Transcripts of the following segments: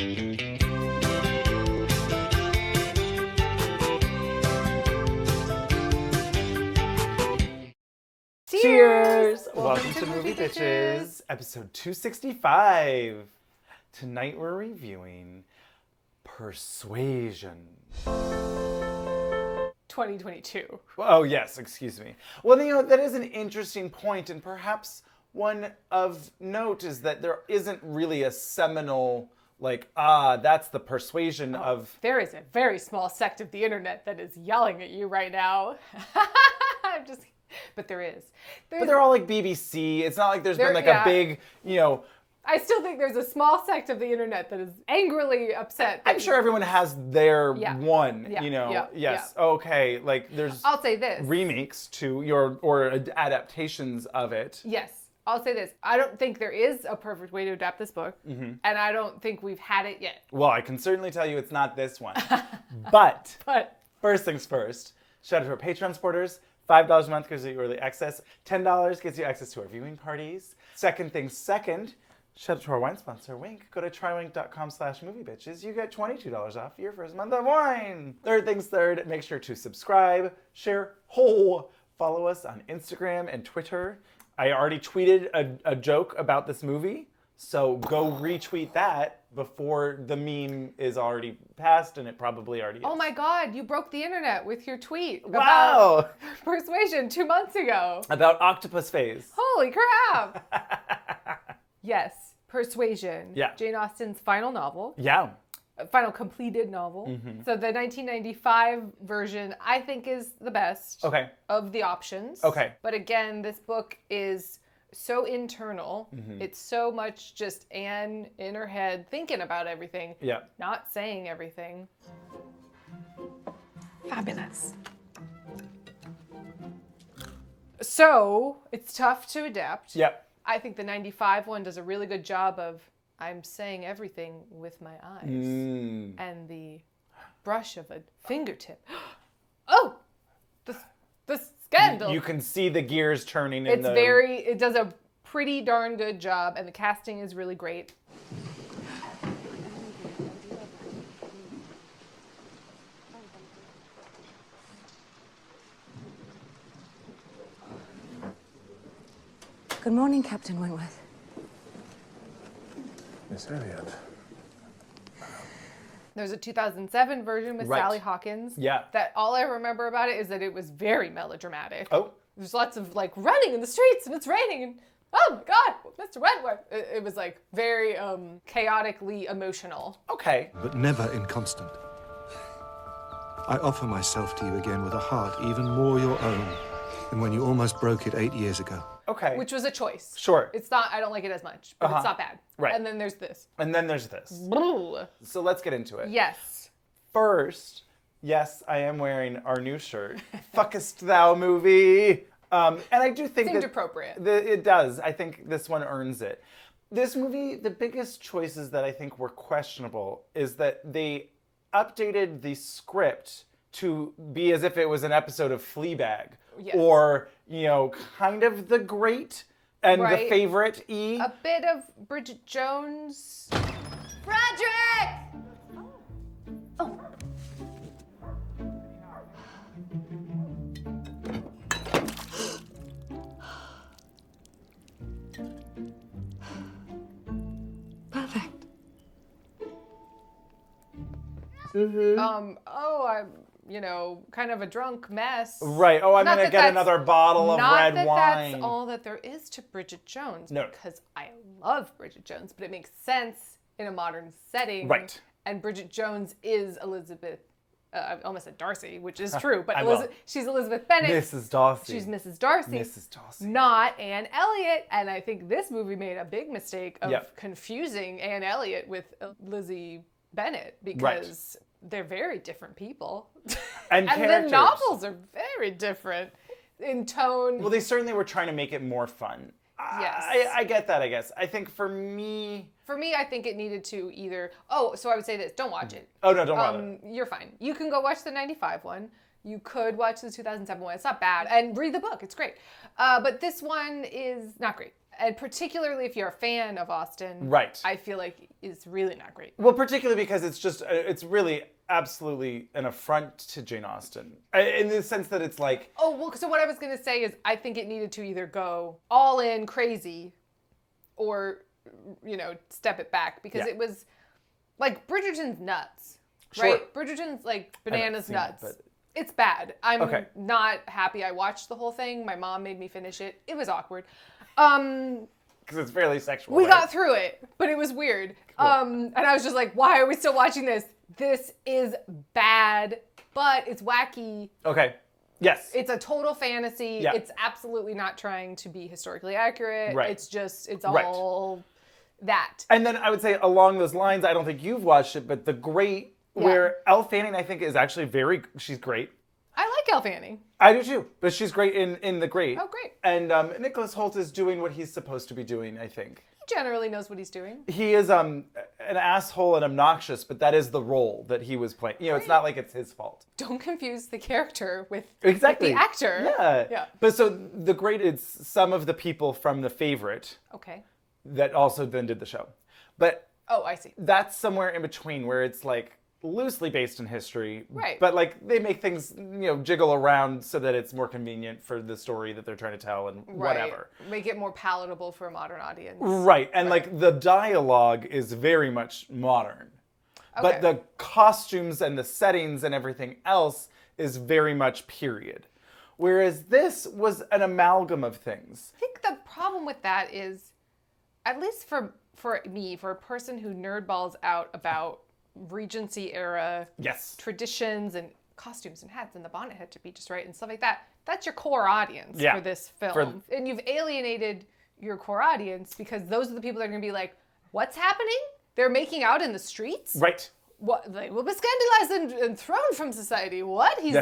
Cheers! Welcome to Movie Bitches, episode 265. Tonight we're reviewing Persuasion. 2022. Oh, yes, excuse me. Well, you know, that is an interesting point, and perhaps one of note is that there isn't really a seminal, that's the persuasion of... There is a very small sect of the internet that is yelling at you right now. I'm just... But there is. But they're all like BBC. It's not like there's been a big, I still think there's a small sect of the internet that is angrily upset. I'm sure everyone has their one, Yes. Yeah. Okay. There's I'll say this. remakes to or adaptations of it. Yes. I'll say this. I don't think there is a perfect way to adapt this book. Mm-hmm. And I don't think we've had it yet. Well, I can certainly tell you it's not this one. But first things first, shout out to our Patreon supporters. $5 a month gives you early access. $10 gets you access to our viewing parties. Second things second, shout out to our wine sponsor, Wink. Go to trywink.com/moviebitches. You get $22 off your first month of wine. Third things third, make sure to subscribe, share, follow us on Instagram and Twitter. I already tweeted a joke about this movie, so go retweet that before the meme is already passed, and it probably already is. Oh my God, you broke the internet with your tweet about Persuasion 2 months ago. About octopus phase. Holy crap. Yes, Persuasion. Yeah. Jane Austen's final novel. Yeah. Final completed novel. Mm-hmm. So the 1995 version, I think, is the best of the options. Okay. But again, this book is so internal. Mm-hmm. It's so much just Anne in her head thinking about everything, not saying everything. Fabulous. So it's tough to adapt. Yep. I think the 95 one does a really good job of I'm saying everything with my eyes and the brush of a fingertip. Oh, the scandal. You can see the gears turning. It does a pretty darn good job, and the casting is really great. Good morning, Captain Wentworth. Miss Elliot. There's a 2007 version with Sally Hawkins. Yeah. That all I remember about it is that it was very melodramatic. Oh. There's lots of running in the streets and it's raining and oh my God, Mr. Wentworth. It was very chaotically emotional. Okay. But never inconstant. I offer myself to you again with a heart even more your own than when you almost broke it 8 years ago. Okay. Which was a choice. Sure. It's not, I don't like it as much, but it's not bad. Right. And then there's this. And then there's this. Ooh. So let's get into it. Yes. First, yes, I am wearing our new shirt. Fuckest thou movie. And I do think seemed appropriate. It does. I think this one earns it. This movie, the biggest choices that I think were questionable is that they updated the script to be as if it was an episode of Fleabag. Yes. Or, kind of The Great and The Favorite E. A bit of Bridget Jones. Frederick! Oh. Perfect. Mm-hmm. I'm, kind of a drunk mess. Right. Oh, I'm going to get another bottle of red wine. Not that that's all that there is to Bridget Jones. No. Because I love Bridget Jones, but it makes sense in a modern setting. Right. And Bridget Jones is Elizabeth, I almost said Darcy, which is true, but she's Elizabeth Bennet. Mrs. Darcy. She's Mrs. Darcy. Mrs. Darcy. Not Anne Elliot. And I think this movie made a big mistake of confusing Anne Elliot with Lizzie Bennet because they're very different people. And the novels are very different in tone. Well, they certainly were trying to make it more fun. Yes. I get that, I guess. I think for me, I think it needed to either... Oh, so I would say this. Don't watch it. Oh, no, don't watch it. You're fine. You can go watch the 95 one. You could watch the 2007 one. It's not bad. And read the book. It's great. But this one is not great. And particularly if you're a fan of Austen, Right. I feel like is really not great. Well, particularly because it's really absolutely an affront to Jane Austen. In the sense that it's like... Oh, well, so what I was going to say is I think it needed to either go all in crazy or, step it back. Because it was, like, Bridgerton's nuts, right? Bridgerton's, like, bananas nuts. It's bad. I'm not happy I watched the whole thing. My mom made me finish it. It was awkward. Because it's fairly sexual. We got through it, but it was weird. Cool. And I was just like, why are we still watching this? This is bad, but it's wacky. Okay. Yes. It's a total fantasy. Yeah. It's absolutely not trying to be historically accurate. Right. It's all that. And then I would say along those lines, I don't think you've watched it, but The Great, where Elle Fanning, I think, is actually she's great. I like Elle Fanning. I do too, but she's great in The Great. Oh, great. And Nicholas Hoult is doing what he's supposed to be doing, I think. He generally knows what he's doing. He is an asshole and obnoxious, but that is the role that he was playing. It's not like it's his fault. Don't confuse the character with exactly the actor. Yeah. But so The Great is some of the people from The Favorite. Okay. That also then did the show. But oh, I see. That's somewhere in between where it's like loosely based in history. Right. But like they make things, jiggle around so that it's more convenient for the story that they're trying to tell and whatever. Make it more palatable for a modern audience. Right. And like the dialogue is very much modern. Okay. But the costumes and the settings and everything else is very much period. Whereas this was an amalgam of things. I think the problem with that is, at least for me, for a person who nerdballs out about Regency era traditions and costumes and hats and the bonnet had to be just right and stuff like that. That's your core audience for this film. And you've alienated your core audience because those are the people that are going to be like, what's happening? They're making out in the streets? Right. What? They will be scandalized and thrown from society. What? He's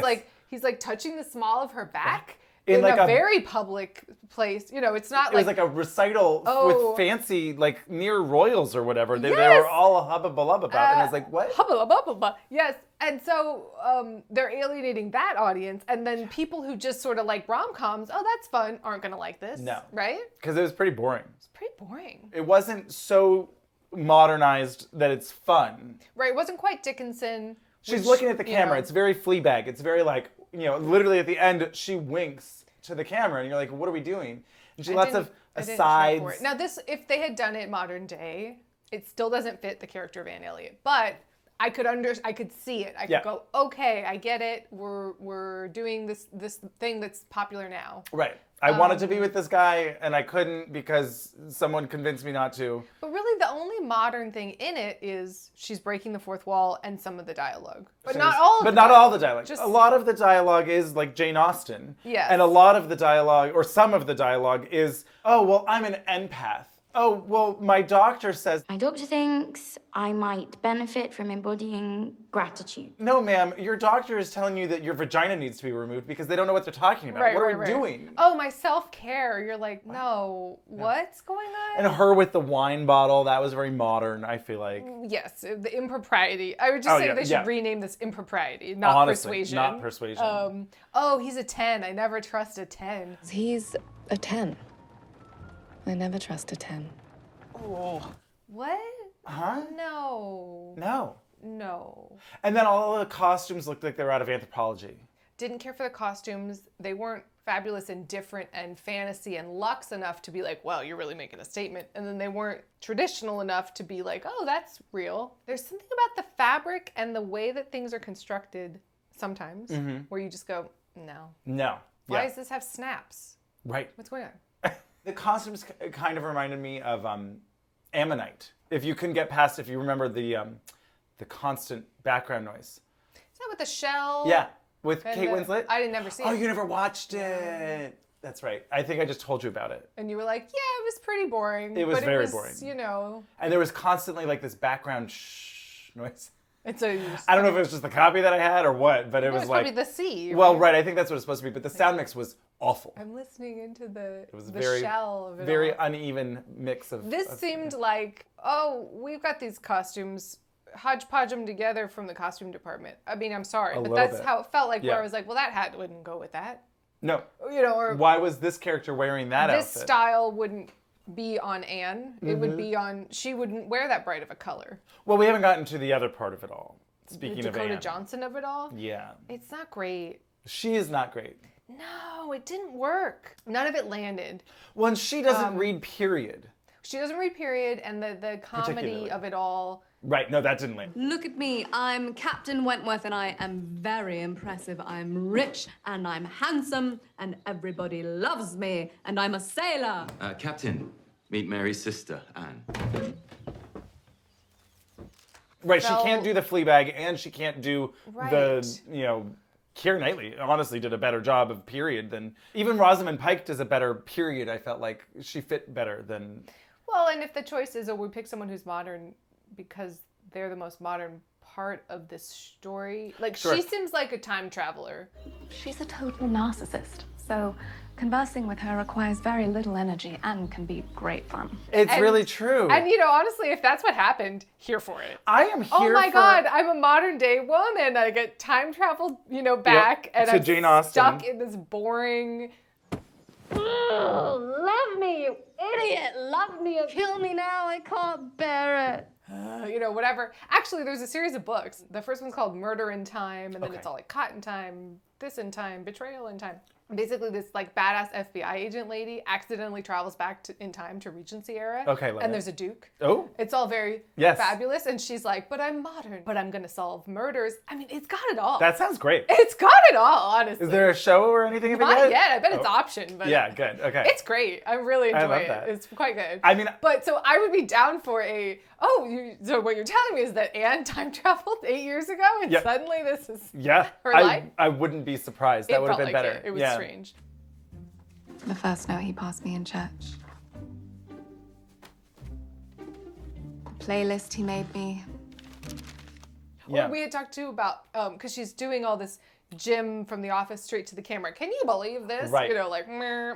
like touching the small of her back. In like a very public place. It's not like... It was like a recital with fancy, like, near royals or whatever. They were all hubba-balub about. And I was like, what? Hubba-balub. Yes. And so they're alienating that audience. And then people who just sort of like rom-coms, oh, that's fun, aren't going to like this. No. Right? Because it was pretty boring. It's pretty boring. It wasn't so modernized that it's fun. Right. It wasn't quite Dickinson. She's looking at the camera. It's very Fleabag. It's very like... literally at the end, she winks to the camera, and you're like, what are we doing? And she lots of asides. Now, if they had done it modern day, it still doesn't fit the character of Anne Elliot. But I could see it. I could go, okay, I get it. We're doing this thing that's popular now. Right. I wanted to be with this guy, and I couldn't because someone convinced me not to. But really, the only modern thing in it is she's breaking the fourth wall and some of the dialogue. But not all of the dialogue. A lot of the dialogue is like Jane Austen. Yes. And a lot of the dialogue, or some of the dialogue, is, oh, well, I'm an empath. Oh, well, my doctor says... My doctor thinks I might benefit from embodying gratitude. No, ma'am, your doctor is telling you that your vagina needs to be removed because they don't know what they're talking about. What are we doing? Oh, my self-care. You're like, no, what's going on? And her with the wine bottle, that was very modern, I feel like. Yes, the impropriety. I would just say they should rename this impropriety, not honestly, persuasion. Not persuasion. He's a 10. I never trust a 10. He's a 10. I never trust a 10. Oh. What? Huh? No. No. And then all of the costumes looked like they were out of Anthropology. Didn't care for the costumes. They weren't fabulous and different and fantasy and luxe enough to be like, well, you're really making a statement. And then they weren't traditional enough to be like, oh, that's real. There's something about the fabric and the way that things are constructed sometimes where you just go, no. Why does this have snaps? Right. What's going on? The costumes kind of reminded me of Ammonite. If you remember the constant background noise. Is that with the shell? Yeah, with Kate Winslet. I didn't never see it. Oh, you never watched it. That's right. I think I just told you about it. And you were like, yeah, it was pretty boring. It was very boring. And there was constantly like this background shh noise. I don't know if it was just the copy that I had or what, but it was like... probably the C. Well, right, I think that's what it's supposed to be, but the sound mix was awful. I'm listening into the very, shell of it very all. Uneven mix of... This seemed like, oh, we've got these costumes, hodgepodge them together from the costume department. I mean, I'm sorry, but that's how it felt like, where I was like, well, that hat wouldn't go with that. No. Or... Why was this character wearing that outfit? This style wouldn't be on Anne. It would be on, she wouldn't wear that bright of a color. Well, we haven't gotten to the other part of it all. Speaking the of Dakota Anne. Johnson of it all. Yeah. It's not great. She is not great. No, it didn't work. None of it landed. Well, and she doesn't read period. She doesn't read period, and the comedy Particularly. of it all. Right, no, that didn't land. Look at me, I'm Captain Wentworth and I am very impressive. I'm rich and I'm handsome and everybody loves me and I'm a sailor. Captain, meet Mary's sister, Anne. Right, So- she can't do the Fleabag and she can't do the, Right. Keira Knightley honestly did a better job of period than, even Rosamund Pike does a better period. I felt like she fit better than. Well, and if the choice is, we pick someone who's modern because they're the most modern part of this story. Like, Sure. she seems like a time traveler. She's a total narcissist, so conversing with her requires very little energy and can be great fun. It's And- really true. And, honestly, if that's what happened, here for it. I am here Oh my for... God, I'm a modern day woman. I get time traveled, back, and to I'm Jane Austen. stuck in this boring. Love me, you idiot! Love me or kill me now, I can't bear it. Whatever. Actually, there's a series of books. The first one's called Murder in Time, and then Okay. it's all like Caught in Time, This in Time, Betrayal in Time. Basically, this like badass FBI agent lady accidentally travels back in time to Regency era. Okay, love and it. there's a duke. Oh. It's all very Yes. fabulous, and she's like, but I'm modern, but I'm gonna solve murders. I mean, it's got it all. That sounds great. It's got it all, honestly. Is there a show or anything of it Not yet? yet. I bet it's Oh. option, but Yeah, good. Okay. it's great. I really enjoy love it. that. It's quite good. I mean- but so I would be down for so what you're telling me is that Anne time traveled 8 years ago, and Yep. suddenly this is Yeah. her life? I wouldn't be surprised. That It would have felt been like better. it. It was Yeah. strange. The first note he passed me in church. The playlist he made me. Yeah. We had talked too about because she's doing all this Jim from The Office straight to the camera. Can you believe this? Right.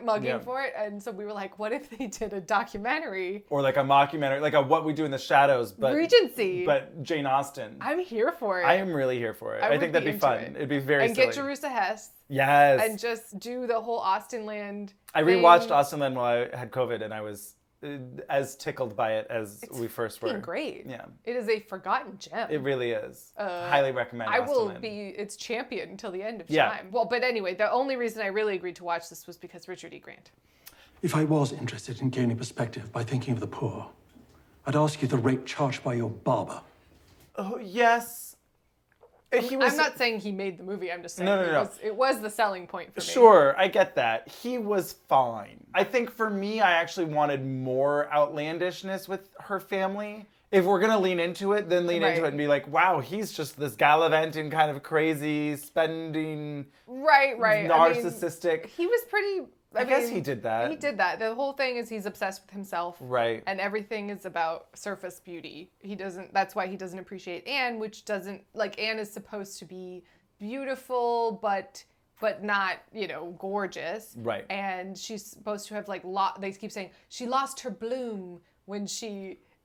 Mugging Yeah. for it. And so we were like, what if they did a documentary? Or like a mockumentary, like a What We Do in the Shadows, but Regency. but Jane Austen. I'm here for it. I am really here for it. I would think that'd be into fun. it. It'd be very and silly. get Jerusha Hess Yes. and just do the whole Austen Land. I rewatched thing. Austenland while I had COVID, and I was as tickled by it as we first were. Fucking great. Yeah. It is a forgotten gem. It really is. Highly recommend I will Austenland. be its champion until the end of Yeah. time. Well, but anyway, the only reason I really agreed to watch this was because Richard E. Grant. If I was interested in gaining perspective by thinking of the poor, I'd ask you the rate charged by your barber. Oh, yes. He was, I'm not saying he made the movie. I'm just saying No. it was the selling point for me. Sure, I get that. He was fine. I think for me, I actually wanted more outlandishness with her family. If we're gonna lean into it, then lean into Right. it and be like, wow, he's just this gallivanting kind of crazy, spending, Right. narcissistic. He was pretty. I guess mean, he did that. He did that. The whole thing is he's obsessed with himself. Right. And everything is about surface beauty. That's why he doesn't appreciate Anne, which doesn't, like, Anne is supposed to be beautiful, but not, gorgeous. Right. And she's supposed to have, like, they keep saying, she lost her bloom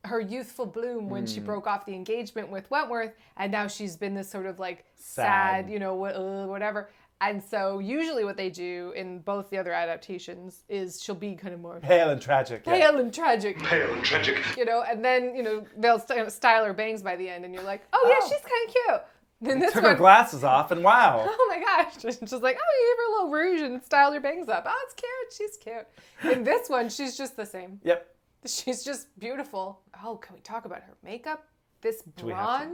her youthful bloom when she broke off the engagement with Wentworth, and now she's been this sort of, like, sad, whatever. And so usually what they do in both the other adaptations is she'll be kind of more Pale and tragic. yeah. pale and tragic. Pale and tragic. And then, they'll style her bangs by the end, and you're like, oh, yeah, she's kind of cute. Then this Took one, her glasses off, and wow. oh my gosh, just like, oh, you gave her a little rouge and styled her bangs up. Oh, it's cute, she's cute. In this one, she's just the same. Yep. She's just beautiful. Oh, can we talk about her makeup? This we have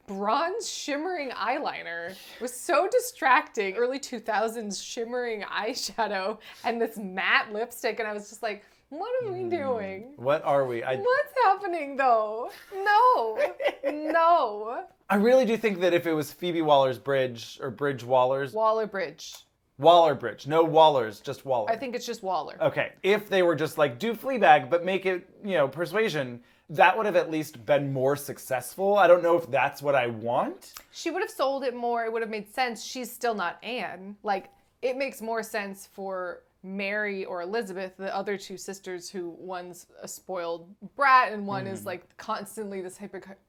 bronze shimmering eyeliner was so distracting. Early 2000s shimmering eyeshadow and this matte lipstick, and I was just like, what are we doing? What are we? What's happening though? No. I really do think that if it was Phoebe Waller-Bridge or Bridge Wallers, Waller-Bridge. Waller-Bridge, no Wallers, just Waller. I think it's just Waller. Okay, if they were just like, do Fleabag, but make it, Persuasion, that would have at least been more successful. I don't know if that's what I want. She would have sold it more. It would have made sense. She's still not Anne. Like, it makes more sense for Mary or Elizabeth, the other two sisters, who one's a spoiled brat and one is like constantly this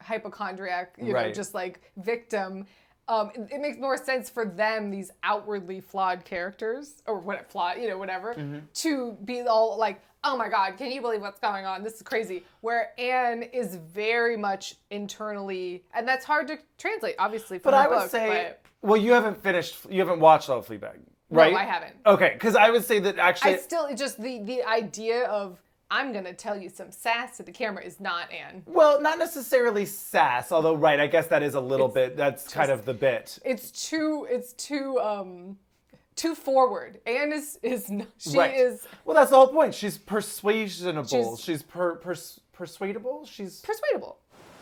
hypochondriac, Right. just like victim. It makes more sense for them, these outwardly flawed characters, or whatever, to be all like, oh my God, can you believe what's going on? This is crazy. Where Anne is very much internally, and that's hard to translate, obviously, from But the I book. would say, well, you haven't watched all of Fleabag, right? No, I haven't. Okay, because I would say that actually... I still, just the idea of, I'm going to tell you some sass to the camera is not Anne. Well, not necessarily sass, although, right, I guess that is a little bit, that's kind of the bit. It's too forward. Anne is Right. is... Well, that's the whole point. She's persuasionable. She's persuadable. She's... persuadable.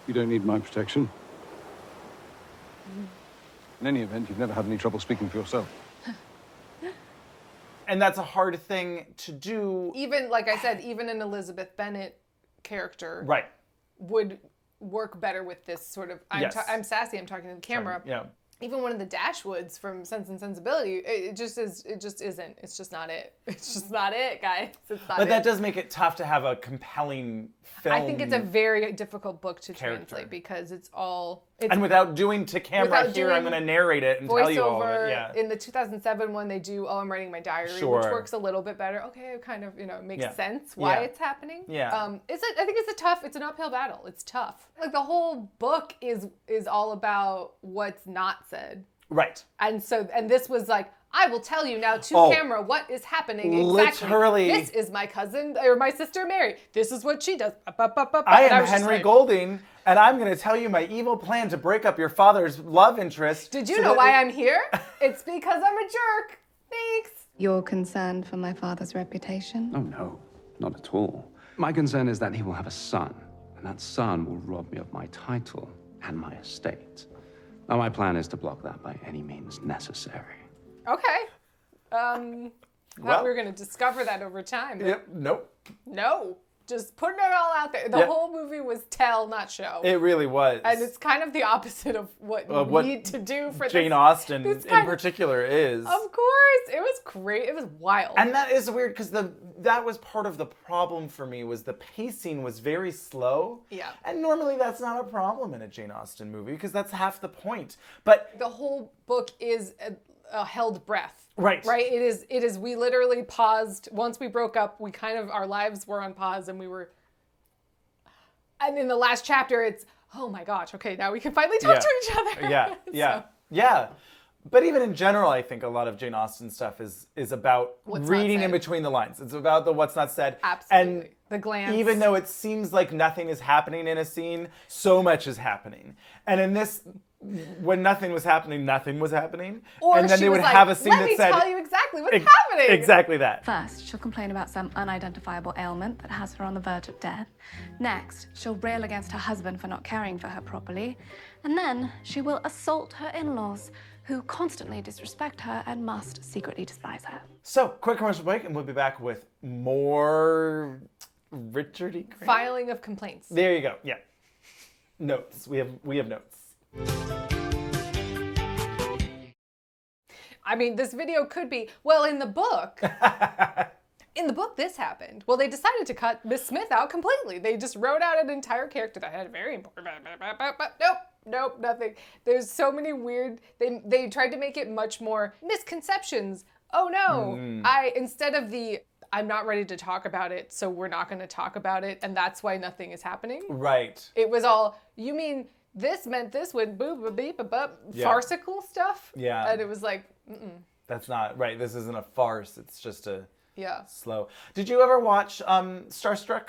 You don't need my protection. In any event, you've never had any trouble speaking for yourself. And that's a hard thing to do. Even, like I said, even an Elizabeth Bennet character Right. would work better with this sort of, Yes. I'm sassy, I'm talking to the camera. Yeah. Even one of the Dashwoods from Sense and Sensibility, it just isn't. It's just not it. It's just not it, guys. It's not But that it. does make it tough to have a compelling film. I think it's a very difficult book to character. translate because it's all... And without doing to camera here, I'm going to narrate it and tell you all of it. Yeah. In the 2007 one, they do, I'm writing my diary, Sure. which works a little bit better. Okay, it kind of, makes Yeah. sense why Yeah. it's happening. Yeah. I think it's an uphill battle. It's tough. Like the whole book is all about what's not said. Right. And this was like, I will tell you now to camera what is happening exactly. Literally. This is my cousin or my sister Mary. This is what she does. I am Henry Golding, and I'm going to tell you my evil plan to break up your father's love interest. Did you know why I'm here? It's because I'm a jerk. Thanks. You're concerned for my father's reputation? Oh, no, not at all. My concern is that he will have a son, and that son will rob me of my title and my estate. Now, my plan is to block that by any means necessary. Okay. Thought we were going to discover that over time. Yep. Nope. No. Just putting it all out there. The whole movie was tell, not show. It really was. And it's kind of the opposite of what you need to do for Jane Austen this in particular is. Of course. It was great. It was wild. And that is weird because that was part of the problem for me was the pacing was very slow. Yeah. And normally that's not a problem in a Jane Austen movie because that's half the point. But the whole book is a held breath. Right. Right? It is, we literally paused. Once we broke up, we kind of, our lives were on pause and and in the last chapter, it's, oh my gosh, okay, now we can finally talk to each other. Yeah. Yeah. But even in general, I think a lot of Jane Austen stuff is about What's reading not in said. between the lines. It's about the what's not said. Absolutely. And the glance. even though it seems like nothing is happening in a scene, so much is happening. And in this, when nothing was happening, nothing was happening. Or and then she they would was like, have a scene let that me said, tell you exactly what's happening. Exactly that. First, she'll complain about some unidentifiable ailment that has her on the verge of death. Next, she'll rail against her husband for not caring for her properly. And then she will assault her in-laws, who constantly disrespect her and must secretly despise her. So, quick commercial break, and we'll be back with more Richard E. Grant. Filing of complaints. There you go. Yeah. Notes. We have notes. I mean, this video could be, well, in the book, this happened. Well, they decided to cut Miss Smith out completely. They just wrote out an entire character that had a very important, nope, nothing. There's so many weird, they tried to make it much more misconceptions. Oh no, instead of I'm not ready to talk about it, so we're not going to talk about it, and that's why nothing is happening. Right. It was all, you mean this meant this would farcical stuff? Yeah. And it was like, That's not, right, this isn't a farce, it's just a slow. Did you ever watch Starstruck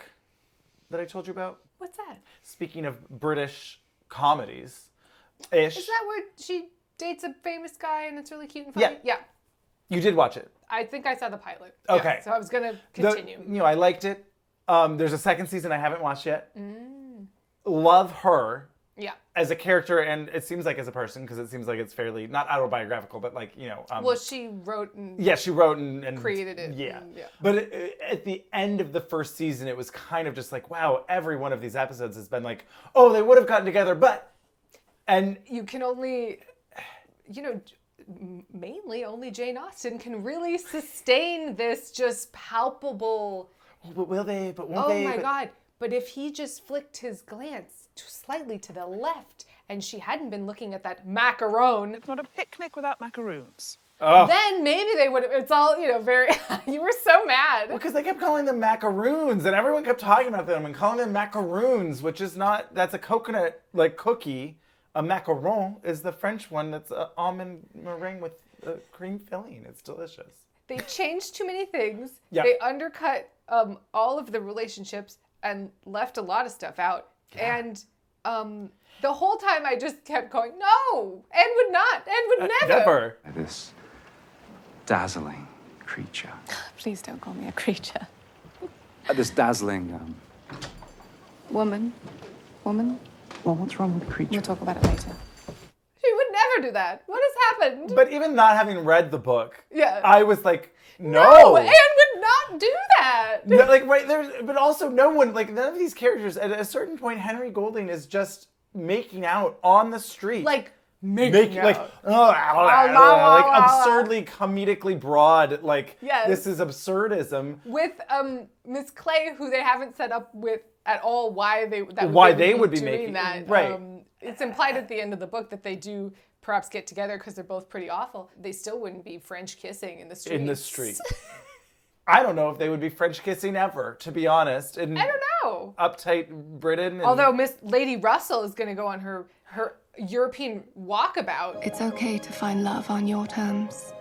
that I told you about? What's that? Speaking of British comedies-ish. Is that where she dates a famous guy and it's really cute and funny? Yeah. You did watch it? I think I saw the pilot. Okay. Yeah, so I was going to continue. I liked it. There's a second season I haven't watched yet. Love her. Yeah. As a character, and it seems like as a person, because it seems like it's fairly, not autobiographical, but like, well, she wrote and... Yeah, she wrote and created it. Yeah. And, But at the end of the first season, it was kind of just like, wow, every one of these episodes has been like, oh, they would have gotten together, but... And you can only, mainly only Jane Austen can really sustain this just palpable... But will they? But won't they? Oh my God. But if he just flicked his glance slightly to the left and she hadn't been looking at that macaron. It's not a picnic without macaroons. then maybe they would have, it's all, very, you were so mad. Well, because they kept calling them macaroons, and everyone kept talking about them and calling them macaroons, which is not, that's a coconut, cookie. A macaron is the French one that's an almond meringue with a cream filling. It's delicious. They changed too many things. Yeah. They undercut all of the relationships and left a lot of stuff out. Yeah. And the whole time I just kept going, no, and would not, and would never. This dazzling creature. Please don't call me a creature. This dazzling, Woman. Well, what's wrong with the creature? We'll talk about it later. She would never do that. What has happened? But even not having read the book, yeah, I was like, no. No, Anne would not do that. No, right there, but also no one, none of these characters, at a certain point, Henry Golding is just making out on the street. Making out. Absurdly comedically broad, yes. This is absurdism. With Miss Clay, who they haven't set up with at all why they would be doing that. Right. It's implied at the end of the book that they do perhaps get together because they're both pretty awful. They still wouldn't be French kissing in the street. In the street. I don't know if they would be French kissing ever, to be honest. I don't know. Uptight Britain. Although Miss Lady Russell is going to go on her European walkabout. It's okay to find love on your terms.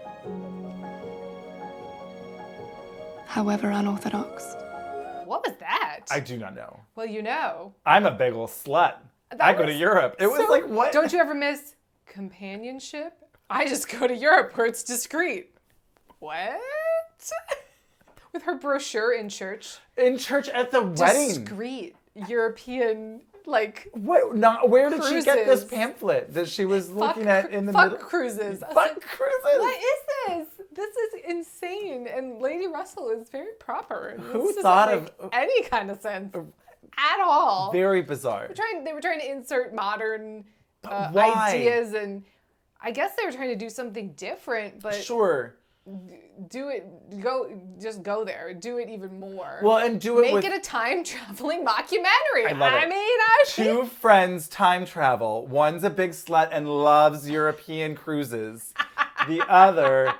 However unorthodox. What was that? I do not know. Well, you know. I'm a big ol' slut. I go to Europe. It was like, what? Don't you ever miss companionship? I just go to Europe where it's discreet. What? With her brochure in church. In church at the wedding. Discreet European, What? Not. Where did cruises. she get this pamphlet that she was looking at in the middle? Fuck cruises. Fuck cruises. What is this? This is insane. And Lady Russell is very proper. Who thought of any kind of sense at all? Very bizarre. They were trying to insert modern ideas, and I guess they were trying to do something different. But sure. Do it. Just go there. Do it even more. Well, and do it Make it a time traveling mockumentary. I love it. Two friends time travel. One's a big slut and loves European cruises. The other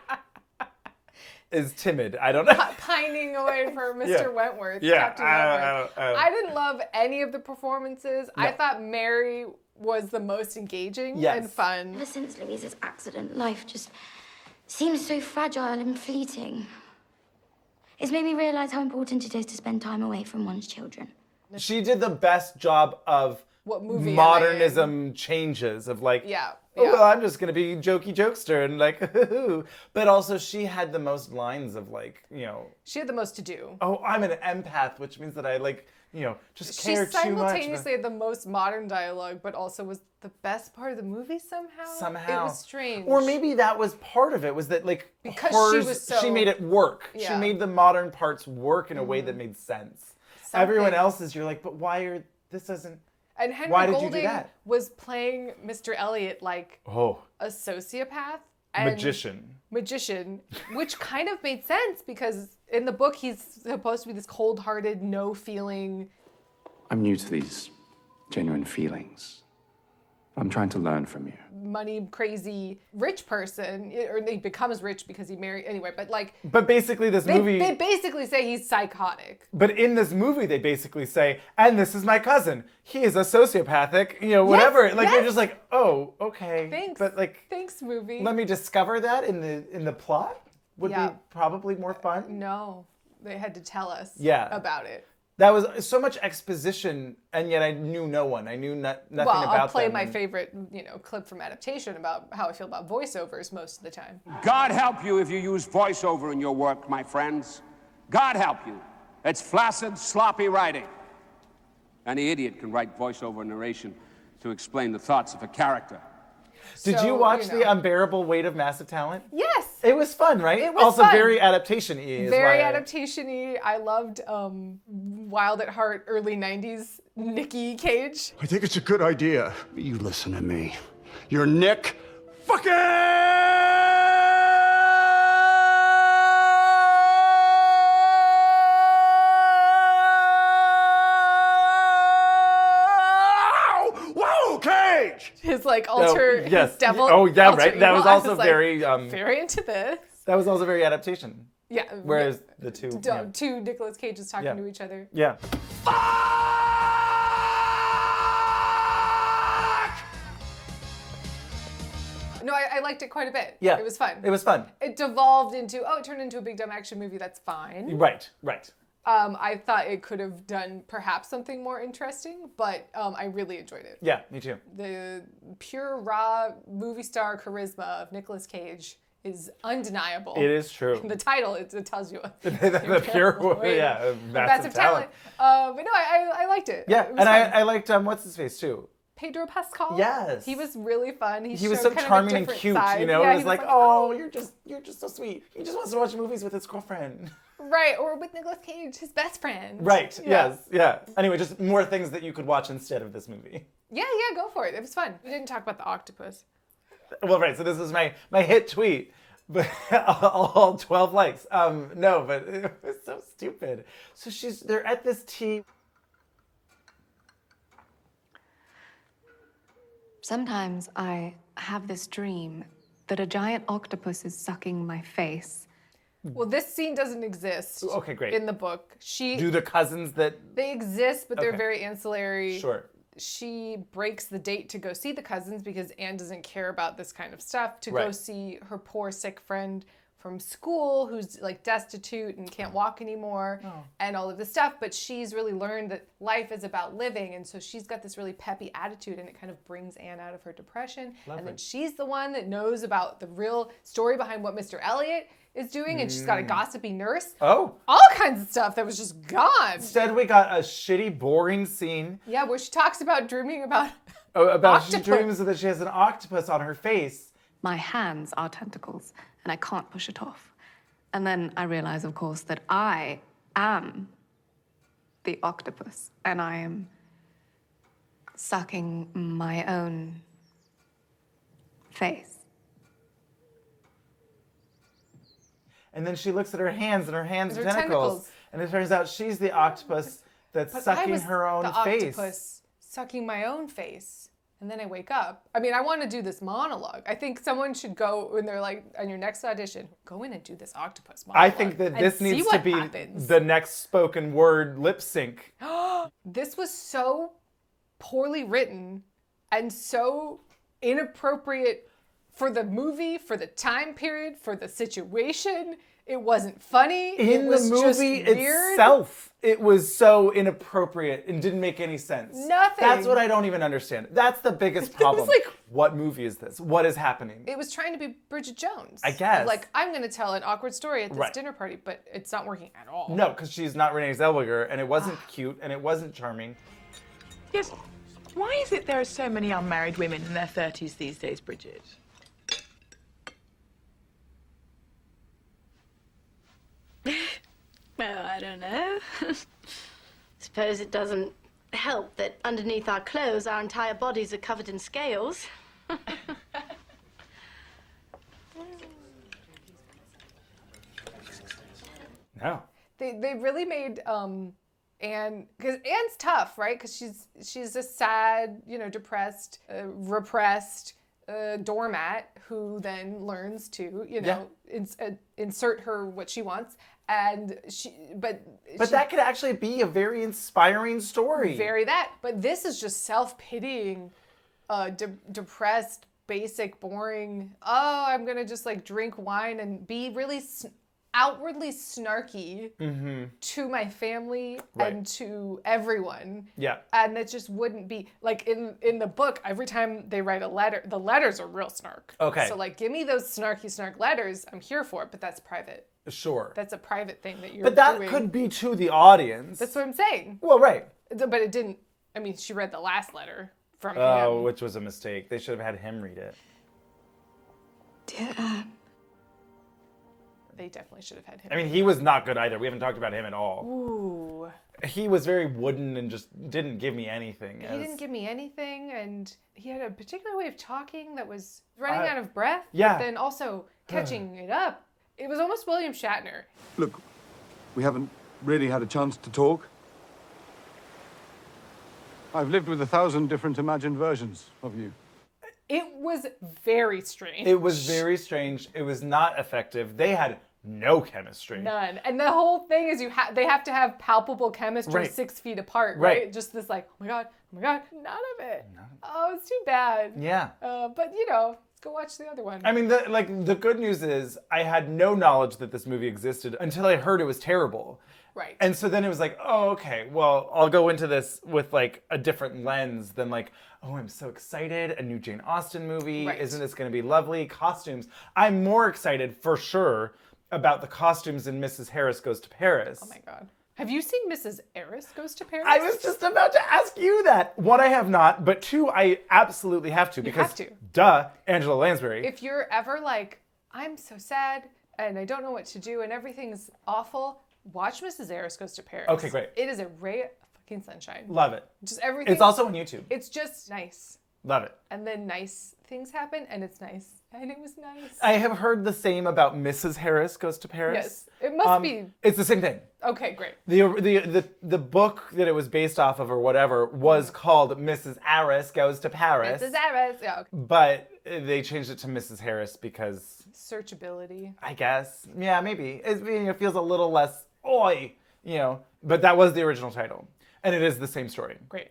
is timid. I don't know. Pining away for Mr. Wentworth. Yeah. Captain Wentworth. I didn't love any of the performances. No. I thought Mary was the most engaging and fun. Ever since Louisa's accident, life just seems so fragile and fleeting. It's made me realize how important it is to spend time away from one's children. She did the best job of what movie modernism changes of well, I'm just going to be jokey jokester and but also she had the most lines of She had the most to do. Oh, I'm an empath, which means that I just care too much. She simultaneously had the most modern dialogue, but also was the best part of the movie somehow. It was strange. Or maybe that was part of it, was that because she made it work. Yeah. She made the modern parts work in a way that made sense. Everyone else's, you're like, but why this isn't... And Henry Golding was playing Mr. Elliot like a sociopath. And magician, which kind of made sense because in the book he's supposed to be this cold-hearted, no-feeling... I'm new to these genuine feelings. I'm trying to learn from you. Money-crazy rich person, or he becomes rich because he married... Anyway, but But basically this movie... They basically say he's psychotic. But in this movie they basically say, and this is my cousin. He is a sociopathic, whatever. Yes. You're just like, oh, okay. Thanks. But thanks, movie. Let me discover that in the plot? Would be probably more fun? No. They had to tell us about it. That was so much exposition, and yet I knew no one. I knew nothing about them. Well, I'll play my favorite, clip from Adaptation about how I feel about voiceovers most of the time. God help you if you use voiceover in your work, my friends. God help you. It's flaccid, sloppy writing. Any idiot can write voiceover narration to explain the thoughts of a character. Did you watch the Unbearable Weight of Massive Talent? Yes. It was fun, right? It was also fun. Very adaptation-y. Very adaptation-y. I loved Wild at Heart early 90s Nicky Cage. I think it's a good idea. You listen to me. You're Nick fucking... Whoa, okay! Cage! His like alter, yes. his devil. Oh yeah, alter right. That ego. was I also like, very very into this. That was also very Adaptation. Yeah. Whereas the two two Nicolas Cages talking to each other. Yeah. No, I liked it quite a bit. Yeah. It was fun. It was fun. It devolved into, it turned into a big dumb action movie. That's fine. Right. I thought it could have done perhaps something more interesting, but I really enjoyed it. Yeah, me too. The pure, raw movie star charisma of Nicolas Cage is undeniable. It is true. The title, it tells you. The pure, yeah, massive talent. But no, I liked it. Yeah, It was and fun. I liked, what's his face too? Pedro Pascal. Yes. He was really fun. He was so showed kind of a charming and different cute, side. you know? Yeah, It was like, oh, you're just so sweet. He just wants to watch movies with his girlfriend. Right, or with Nicolas Cage, his best friend. Right, Yeah. yes, yeah. Anyway, just more things that you could watch instead of this movie. Yeah, go for it. It was fun. We didn't talk about the octopus. Well, right, so this is my hit tweet. But all 12 likes. No, but it was so stupid. So they're at this tea. Sometimes I have this dream that a giant octopus is sucking my face. Well, this scene doesn't exist. Okay, great. In the book, Do the cousins that... They exist, but they're Okay. very ancillary. Sure. She breaks the date to go see the cousins because Anne doesn't care about this kind of stuff, to go Right. see her poor sick friend from school who's like destitute and can't walk anymore and all of this stuff. But she's really learned that life is about living. And so she's got this really peppy attitude and it kind of brings Anne out of her depression. Lovely. And then she's the one that knows about the real story behind what Mr. Elliot is doing. And she's got a gossipy nurse. Oh. All kinds of stuff that was just gone. Instead, we got a shitty, boring scene. Yeah, where she talks about dreaming about She octopus. dreams that she has an octopus on her face. My hands are tentacles, and I can't push it off. And then I realize, of course, that I am the octopus, and I am sucking my own face. And then she looks at her hands, and her hands are Her tentacles. And it turns out she's the octopus that's But I sucking was her own the face. octopus sucking my own face. And then I wake up. I mean, I want to do this monologue. I think someone should go when they're like, on your next audition, go in and do this octopus monologue. I think that this and see needs to what be happens. the next spoken word lip sync. This was so poorly written and so inappropriate for the movie, for the time period, for the situation. It wasn't funny. It In the was just movie weird. itself, it was so inappropriate and didn't make any sense. Nothing. That's what I don't even understand. That's the biggest problem. like- What movie is this? What is happening? It was trying to be Bridget Jones. I guess. Like, I'm going to tell an awkward story at this Right. dinner party, but it's not working at all. No, because she's not Renee Zellweger, and it wasn't cute, and it wasn't charming. Yes. Why is it there are so many unmarried women in their 30s these days, Bridget? Well, I don't know. Suppose it doesn't help that underneath our clothes, our entire bodies are covered in scales. No. They really made Anne, because Anne's tough, right? Because she's a sad, depressed, repressed doormat who then learns to, insert her what she wants. And but that could actually be a very inspiring story. But this is just self-pitying, depressed, basic, boring. Oh, I'm gonna just like drink wine and be really outwardly snarky to my family and to everyone. Yeah. And it just wouldn't be like in the book. Every time they write a letter, the letters are real snark. Okay. So like, give me those snarky snark letters. I'm here for it, but that's private. Sure. That's a private thing that you're But that doing. could be to the audience. That's what I'm saying. Well, right. But it didn't. I mean, she read the last letter from Oh, him. which was a mistake. They should have had him read it. Dear Anne. They definitely should have had him. I mean, he was not good either. We haven't talked about him at all. Ooh. He was very wooden and just didn't give me anything. He didn't give me anything, and he had a particular way of talking that was running out of breath. yeah. But then also catching it up. It was almost William Shatner. Look, we haven't really had a chance to talk. I've lived with 1,000 different imagined versions of you. It was very strange. It was very strange. It was not effective. They had no chemistry. None. And the whole thing is they have to have palpable chemistry 6 feet apart, right? Just this like, oh my God, none of it. Oh, it's too bad. Yeah. But go watch the other one. I mean, the good news is I had no knowledge that this movie existed until I heard it was terrible. Right. And so then it was like, oh, okay, well, I'll go into this with like a different lens than like, oh, I'm so excited, a new Jane Austen movie. Right. Isn't this going to be lovely? Costumes. I'm more excited for sure about the costumes in Mrs. Harris Goes to Paris. Oh my God. Have you seen Mrs. Harris Goes to Paris? I was just about to ask you that. One, I have not, but two, I absolutely have to. Because, duh, Angela Lansbury. If you're ever like, I'm so sad and I don't know what to do and everything's awful, watch Mrs. Harris Goes to Paris. Okay, great. It is a ray of fucking sunshine. Love it. Just everything. It's also on YouTube. It's just nice. Love it. And then nice things happen, and it's nice. And it was nice. I have heard the same about Mrs. Harris Goes to Paris. Yes, it must be. It's the same thing. Okay, great. The book that it was based off of or whatever was called Mrs. Harris Goes to Paris. Mrs. Harris, yeah. Okay. But they changed it to Mrs. Harris because... Searchability. I guess. Yeah, maybe. It feels a little less, oi, But that was the original title. And it is the same story. Great.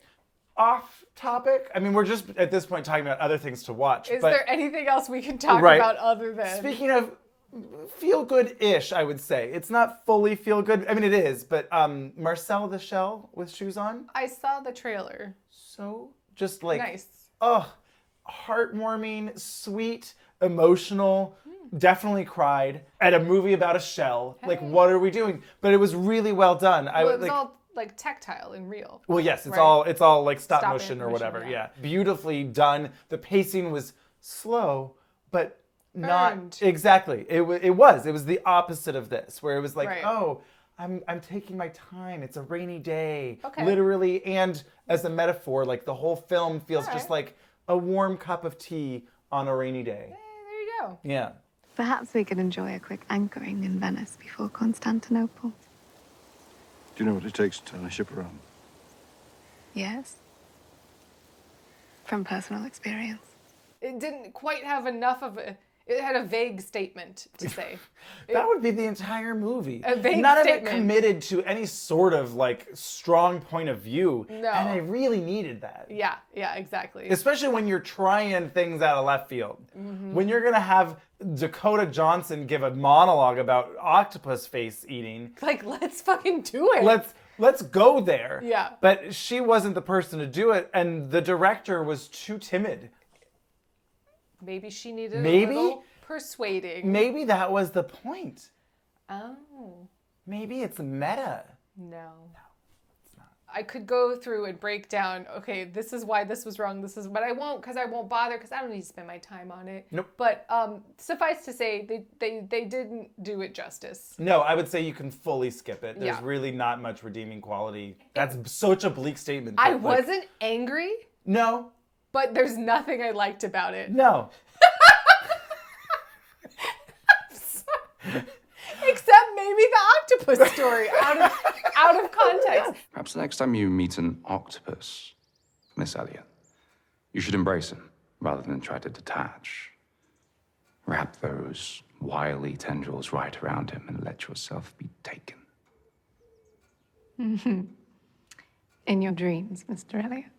Off topic. I mean, we're just at this point talking about other things to watch. Is there anything else we can talk about other than... Speaking of feel good-ish, I would say. It's not fully feel good. I mean, it is, but Marcel the Shell with shoes on. I saw the trailer. So just like... Nice. Oh, heartwarming, sweet, emotional. Definitely cried at a movie about a shell. Hey. Like, what are we doing? But it was really well done. Well, it was all like tactile and real. Well, yes, it's all like stop motion or whatever. Yeah. Beautifully done. The pacing was slow, but not exactly. It was the opposite of this, where it was like, oh, I'm taking my time. It's a rainy day, literally, and as a metaphor, like the whole film feels just like a warm cup of tea on a rainy day. Hey, there you go. Yeah. Perhaps we could enjoy a quick anchoring in Venice before Constantinople. Do you know what it takes to turn a ship around? Yes. From personal experience. It didn't quite have enough of a... It had a vague statement to say. That would be the entire movie. A vague None statement. of it committed to any sort of like strong point of view. No. And I really needed that. Yeah, exactly. Especially when you're trying things out of left field. Mm-hmm. When you're gonna have Dakota Johnson give a monologue about octopus face eating. Like, let's fucking do it. Let's go there. Yeah. But she wasn't the person to do it, and the director was too timid. Maybe she needed a little persuading. Maybe that was the point. Oh. Maybe it's meta. No, it's not. I could go through and break down, okay, this is why this was wrong, but I won't, because I won't bother, because I don't need to spend my time on it. Nope. But suffice to say, they didn't do it justice. No, I would say you can fully skip it. There's really not much redeeming quality. That's such a bleak statement. I wasn't angry. No. But there's nothing I liked about it. No. Except maybe the octopus story out of context. Perhaps the next time you meet an octopus, Miss Elliot, you should embrace him rather than try to detach. Wrap those wily tendrils right around him and let yourself be taken. In your dreams, Mr. Elliot.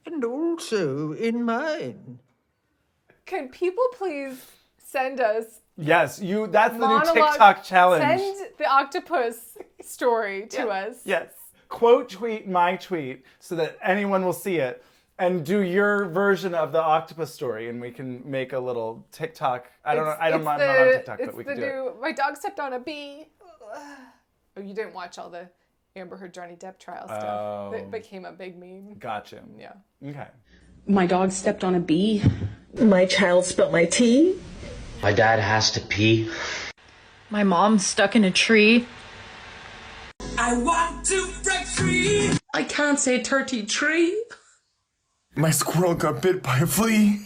And also in mine. Can people please send us... Yes, that's the new TikTok challenge. Send the octopus story to us. Yes. Quote tweet my tweet so that anyone will see it and do your version of the octopus story and we can make a little TikTok. I'm not on TikTok, but we can do it. My dog stepped on a bee. Oh, you didn't watch all the Amber Heard Johnny Depp trial stuff. That became a big meme. Gotcha. Yeah. Okay. My dog stepped on a bee. My child spilled my tea. My dad has to pee. My mom's stuck in a tree. I want to break free. I can't say turkey tree. My squirrel got bit by a flea.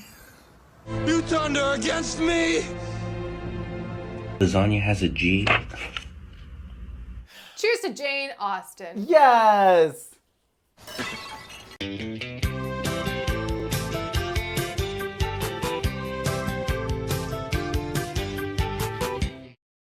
You turned her against me. Lasagna has a G. Cheers to Jane Austen. Yes! Bye.